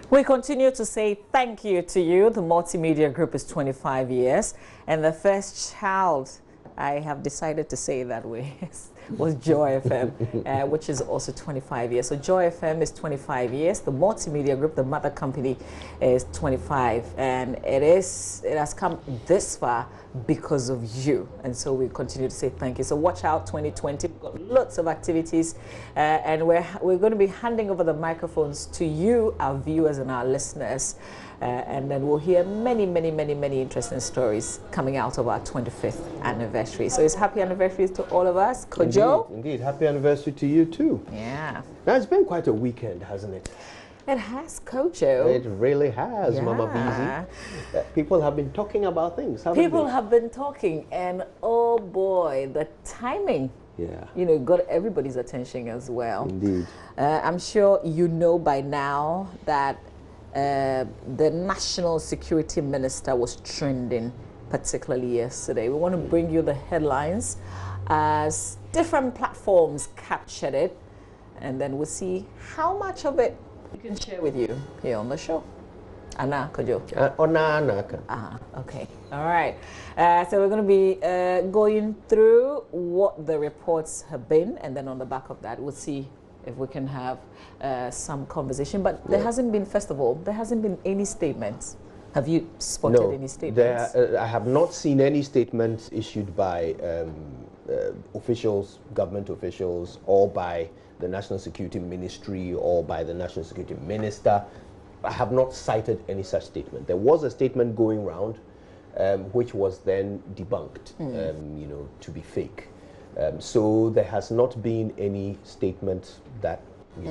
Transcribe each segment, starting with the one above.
We continue to say thank you to you. The Multimedia Group is 25 years, and the first child, I have decided to say it that way, was Joy FM, which is also 25 years. So Joy FM is 25 years. The Multimedia Group, the mother company, is 25, and it has come this far because of you. And so we continue to say thank you. So watch out, 2020. We've got lots of activities, and we're going to be handing over the microphones to you, our viewers and our listeners. And then we'll hear many interesting stories coming out of our 25th anniversary. So it's happy anniversary to all of us. Kojo? Indeed. Happy anniversary to you too. Yeah. Now, it's been quite a weekend, hasn't it? It has, Kojo. It really has, Yeah. Mama Beezy. People have been talking about things, haven't People they? have been talking, and oh boy, the timing, Yeah. got everybody's attention as well. Indeed. I'm sure you know by now that the National Security Minister was trending, particularly yesterday. We want to bring you the headlines as different platforms captured it, and then we'll see how much of it we can share with you here on the show. Anna, Kojo. Okay. All right. So we're going to be going through what the reports have been, and then on the back of that, we'll see if we can have some conversation. But there hasn't been, first of all, there hasn't been any statements. Have you spotted any statements? I have not seen any statements issued by officials, government officials, or by the National Security Ministry, or by the National Security Minister. I have not cited any such statement. There was a statement going round, which was then debunked, to be fake. So there has not been any statement that we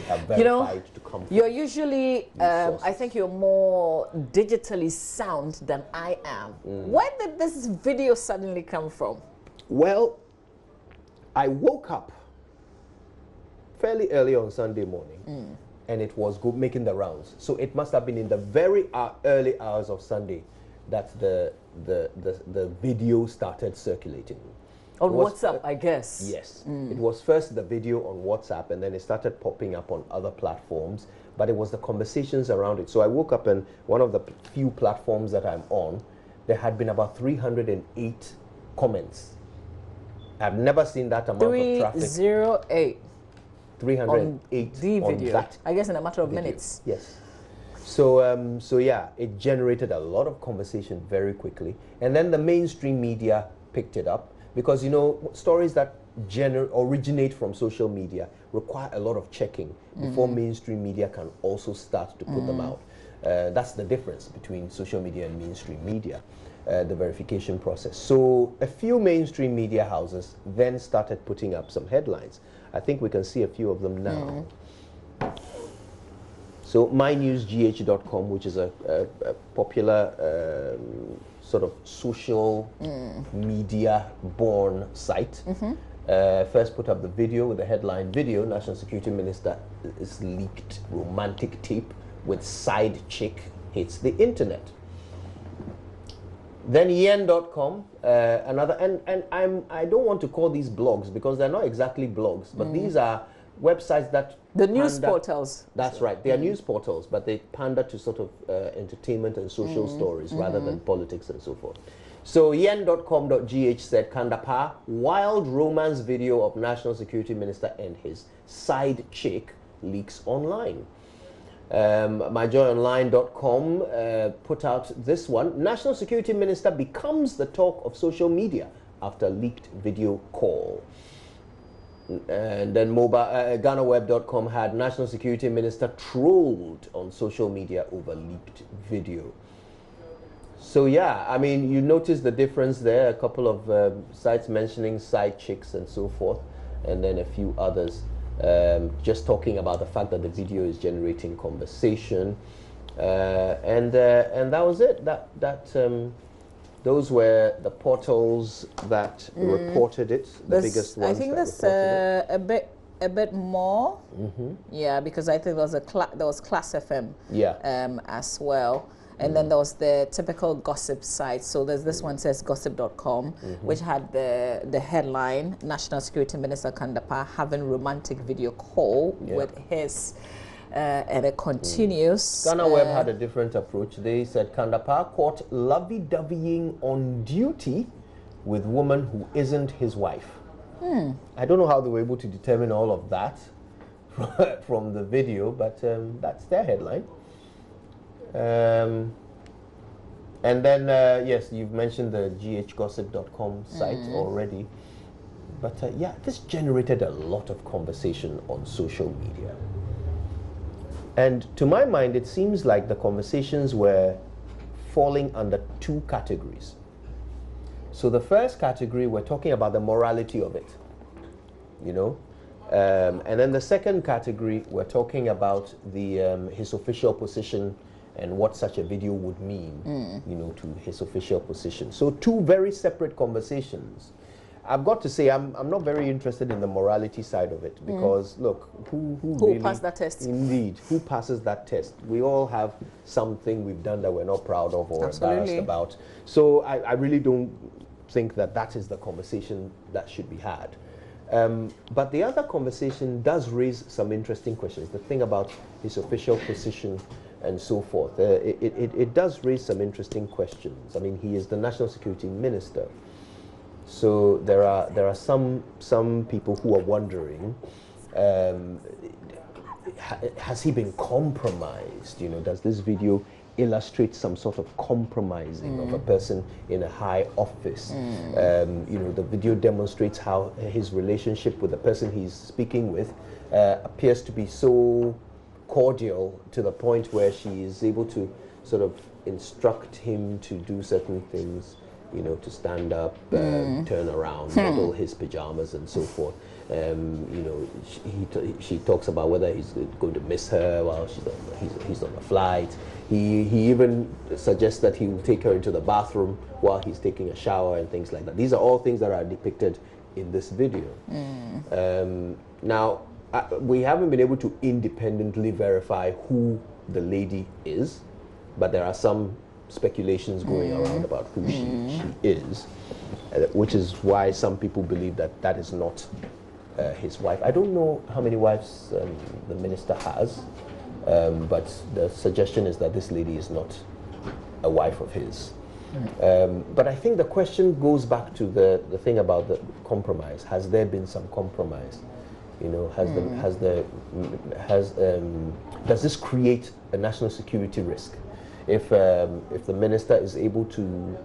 have verified to come from. You're usually, I think you're more digitally sound than I am. Where did this video suddenly come from? Well, I woke up fairly early on Sunday morning, and it was making the rounds. So it must have been in the very early hours of Sunday that the video started circulating. On WhatsApp, I guess. Yes. It was first the video on WhatsApp, and then it started popping up on other platforms, but it was the conversations around it. So I woke up, and one of the few platforms that I'm on, there had been about 308 comments. I've never seen that amount of traffic. 308. 308 on that. I guess in a matter of video. minutes. Yes. So yeah, it generated a lot of conversation very quickly, and then the mainstream media picked it up, because stories that originate from social media require a lot of checking before mainstream media can also start to put them out. That's the difference between social media and mainstream media, the verification process. So a few mainstream media houses then started putting up some headlines. I think we can see a few of them now. So mynewsgh.com, which is a popular sort of social media born site, first put up the video with the headline, "Video, National Security Minister is leaked romantic tape with side chick hits the internet." Then yen.com, another, and I don't want to call these blogs because they're not exactly blogs, but these are websites that the news portals. That's right. They are news portals, but they pander to sort of entertainment and social stories rather than politics and so forth. So yen.com.gh said, "Kandapaa, wild romance video of National Security Minister and his side chick leaks online." MyJoyOnline.com put out this one. "National Security Minister becomes the talk of social media after leaked video call." And then GhanaWeb.com had "National Security Minister trolled on social media over leaked video." So yeah, I mean, you notice the difference there. A couple of sites mentioning side chicks and so forth, and then a few others just talking about the fact that the video is generating conversation, and that was it. Those were the portals that reported it. The biggest ones. I think that's a bit more. Yeah, because I think there was Class FM. Yeah. As well. And then there was the typical gossip site. So there's this one says gossip.com, which had the headline, "National Security Minister Kandapaa having romantic video call with his And it continues. Ghana Web had a different approach. They said Kandapaa caught lovey-doveying on duty with woman who isn't his wife. I don't know how they were able to determine all of that from the video, but that's their headline. And then, yes, you've mentioned the ghgossip.com site already. But yeah, this generated a lot of conversation on social media. And to my mind, it seems like the conversations were falling under two categories. So the first category, we're talking about the morality of it, you know. And then the second category, we're talking about the his official position and what such a video would mean, you know, to his official position. So two very separate conversations. I've got to say, I'm not very interested in the morality side of it because, look, who really passed that test? Indeed, who passes that test? We all have something we've done that we're not proud of or embarrassed about. So I really don't think that that is the conversation that should be had. But the other conversation does raise some interesting questions. The thing about his official position and so forth, it does raise some interesting questions. I mean, he is the National Security Minister. So there are some people who are wondering, has he been compromised? You know, does this video illustrate some sort of compromising of a person in a high office? You know, the video demonstrates how his relationship with the person he's speaking with appears to be so cordial to the point where she is able to sort of instruct him to do certain things, you know, to stand up, turn around, model his pajamas and so forth. You know, she talks about whether he's going to miss her while he's on the flight. He even suggests that he will take her into the bathroom while he's taking a shower and things like that. These are all things that are depicted in this video. Now, we haven't been able to independently verify who the lady is, but there are some speculations going around about who she is, which is why some people believe that that is not his wife. I don't know how many wives the minister has, but the suggestion is that this lady is not a wife of his. But I think the question goes back to the thing about the compromise. Has there been some compromise? You know, does this create a national security risk? If the minister is able to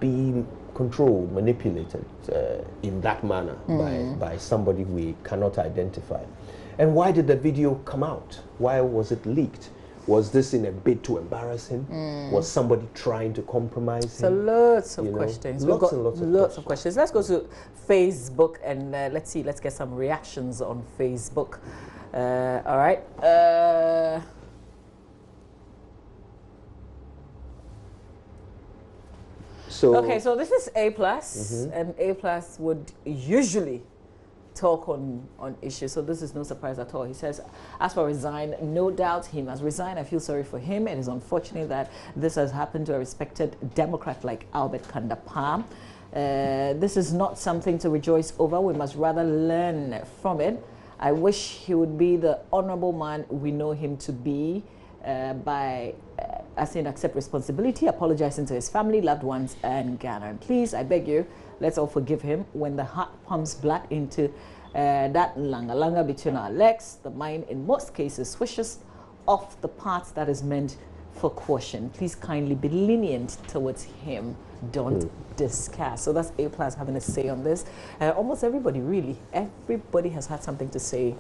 be controlled, manipulated in that manner by somebody we cannot identify. And why did the video come out? Why was it leaked? Was this in a bid to embarrass him? Was somebody trying to compromise him? So lots of questions. Lots and lots of questions. Let's go to Facebook and let's get some reactions on Facebook. All right. Okay, so this is A+, and A+ would usually talk on issues, so this is no surprise at all. He says, as for resign, no doubt he must resign. I feel sorry for him. It is unfortunate that this has happened to a respected Democrat like Albert Kandapaa. This is not something to rejoice over. We must rather learn from it. I wish he would be the honorable man we know him to be by accept responsibility, apologizing to his family, loved ones, and Ghana. And please, I beg you, let's all forgive him. When the heart pumps blood into that langa between our legs, the mind, in most cases, swishes off the parts that is meant for caution. Please kindly be lenient towards him. Don't discuss. So that's A+ having a say on this. Almost everybody, really, everybody has had something to say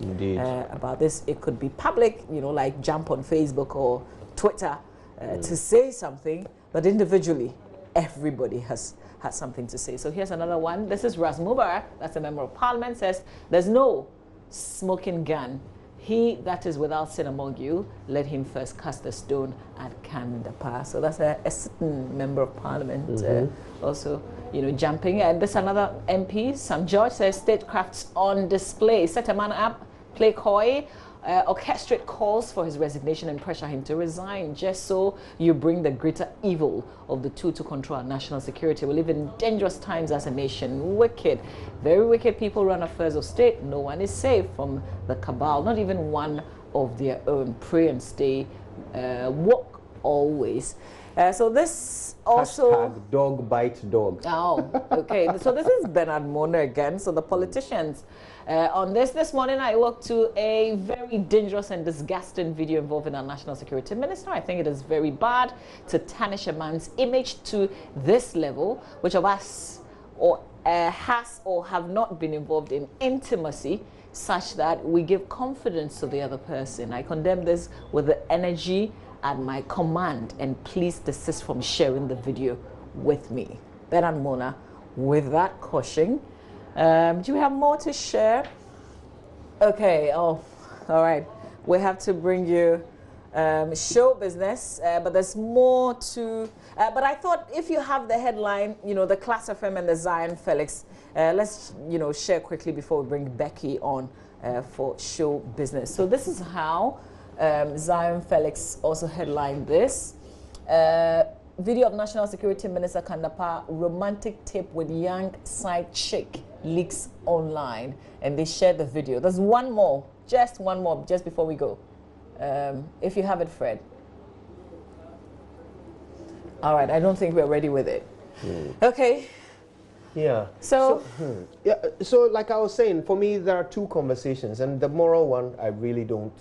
about this. It could be public, you know, like jump on Facebook or Twitter to say something, but individually, everybody has had something to say. So here's another one. This is Ras Mubarak, that's a member of parliament, says, there's no smoking gun. He that is without sin among you, let him first cast a stone at Kandapaa. So that's a certain member of parliament also, you know, jumping. And this another MP, Sam George, says statecrafts on display. Set a man up, play coy, orchestrate calls for his resignation and pressure him to resign, just so you bring the greater evil of the two to control our national security. We live in dangerous times as a nation. Wicked, very wicked people run affairs of state. No one is safe from the cabal, not even one of their own. Pray and stay woke always. So this also... Hashtag dog bite dog. Oh, okay. So this is Bernard Mona again. So the politicians on this morning, I looked to a very dangerous and disgusting video involving our national security minister. I think it is very bad to tarnish a man's image to this level, which of us or has or have not been involved in intimacy such that we give confidence to the other person. I condemn this with the energy at my command, and please desist from sharing the video with me. Bernard Mona, with that caution. Do you have more to share? Okay, oh, all right. We have to bring you show business, but there's more to, but I thought if you have the headline, you know, the Class FM and the Zion Felix, let's, you know, share quickly before we bring Becky on for show business. So this is how Zion Felix also headlined this. Video of National Security Minister Kandapa romantic tip with young side chick leaks online, and they shared the video. There's one more, just one more, just before we go. If you have it, Fred. All right, I don't think we're ready with it. Okay. Yeah. So like I was saying, for me, there are two conversations, and the moral one, I really don't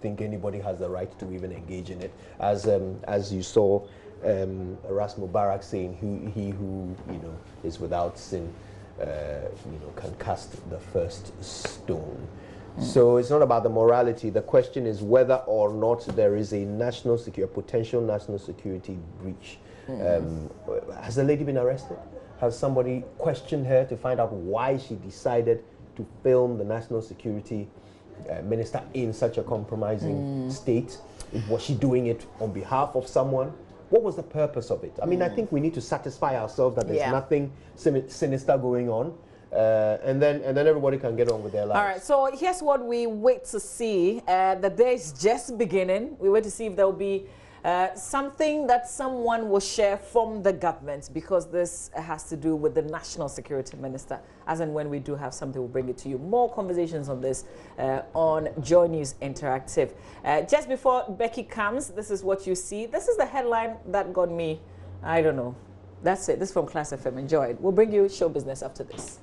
think anybody has the right to even engage in it. As you saw, Ras Mubarak saying, he who is without sin, can cast the first stone. So it's not about the morality. The question is whether or not there is a potential national security breach. Has the lady been arrested? Has somebody questioned her to find out why she decided to film the national security minister in such a compromising state? Was she doing it on behalf of someone? What was the purpose of it? I mean, I think we need to satisfy ourselves that there's nothing sinister going on. And then everybody can get on with their lives. All right, so here's what we wait to see. The day is just beginning. We wait to see if there will be something that someone will share from the government, because this has to do with the National Security Minister. As and when we do have something, we'll bring it to you. More conversations on this on Joy News Interactive. Just before Becky comes, this is what you see. This is the headline that got me, I don't know. That's it. This is from Class FM. Enjoy it. We'll bring you show business after this.